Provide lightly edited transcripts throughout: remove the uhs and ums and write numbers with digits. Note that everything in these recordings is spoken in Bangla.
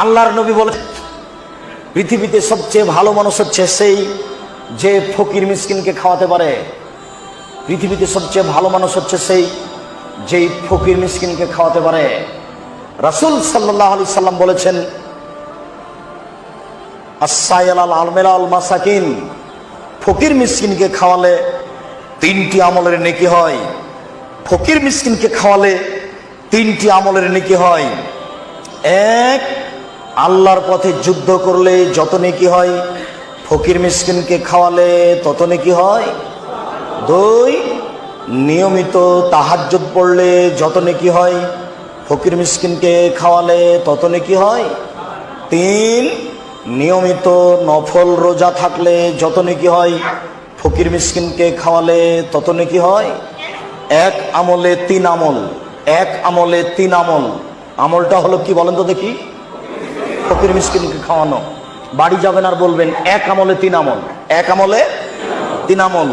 আল্লাহর নবী বলে পৃথিবীতে সবচেয়ে ভালো মানুষ হচ্ছে সেই যে ফকির মিসকিনকে খাওয়াতে পারে। পৃথিবীতে সবচেয়ে ভালো মানুষ হচ্ছে সেই যেই ফকির মিসকিনকে খাওয়াতে পারে। রাসূল সাল্লাল্লাহু আলাইহি সাল্লাম বলেছেন, আস-সাইলাল আলমেলাল মাসাকিন, ফকির মিসকিনকে খাওয়ালে 3টি আমলের নেকি হয়। ফকির মিসকিনকে খাওয়ালে 3টি আমলের নেকি হয়। 1, আল্লাহর পথে যুদ্ধ করলে যত নেকি হয়, ফকির মিসকিনকে খাওয়ালে তত নেকি হয়। 2, নিয়মিত তাহাজ্জুদ পড়লে যত নেকি হয়, ফকির মিসকিনকে খাওয়ালে তত নেকি হয়। 3, নিয়মিত নফল রোজা থাকলে যত নেকি হয়, ফকির মিসকিনকে খাওয়ালে তত নেকি হয়। 1 আমলে 3 আমল, 1 আমলে 3 আমল। আমলটা হলো কি বলেন তো দেখি? ফকির মিসকিনকে খাওয়ানো। বাড়ি যাবেন আর বলবেন 1 আমলে 3 আমল, 1 আমলে 3 আমল।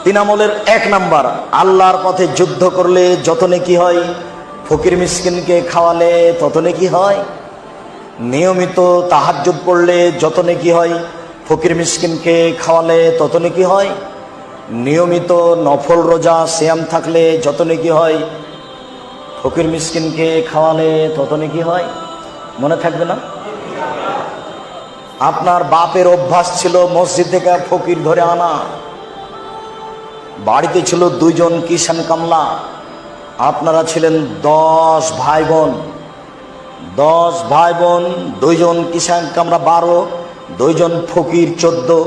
3 আমলের 1 নাম্বার, আল্লাহর পথে যুদ্ধ করলে যত নেকি হয়, ফকির মিসকিনকে খাওয়ালে তত নেকি হয়। নিয়মিত তাহাজ্জুদ পড়লে যত নেকি হয়, ফকির মিসকিনকে খাওয়ালে তত নেকি হয়। নিয়মিত নফল রোজা সিয়াম থাকলে যত নেকি হয়, ফকির মিসকিনকে খাওয়ালে তত নেকি হয়। মনে থাকবে না? আপনার বাপের অভ্যাস ছিল মসজিদ থেকে ফকির ধরে আনা। বাড়িতে ছিল 2 জন কিষান কামলা। আপনারা ছিলেন 10 ভাই বোন। 10 ভাই বোন, 2 জন কিষান কামলা 12, 2 জন ফকির 14,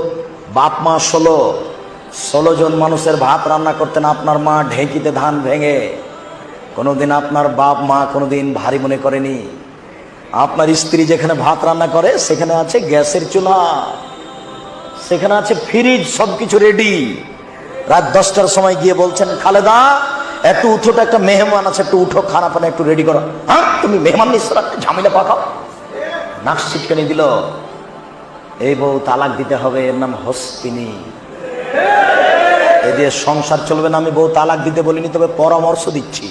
বাপ মা 16 জন মানুষের ভাত রান্না করতেন আপনার মা ঢেঁকিতে ধান ভেঙে। কোনোদিন আপনার বাপ মা কোনোদিন ভারী মনে করেনি। আপনার স্ত্রী যেখানে ভাত রান্না করে সেখানে আছে গ্যাসের চুলা, সেখানে আছে ফ্রিজ, সবকিছু রেডি। রাত 10টার সময় গিয়ে বলছেন, খালেদা একটু উঠো, তো একটা মেহমান আছে, একটু উঠো, খানা পানা একটু রেডি করো। হ্যাঁ, তুমি মেহমান নিয়ে ঝামেলা পাকাও। নাক ছিটকানি দিল। এই বউ তালাক দিতে হবে, এর নাম হস্তিনী। এ দিয়ে সংসার চলবে না। আমি বউ তালাক দিতে বলিনি, তবে পরামর্শ দিচ্ছি।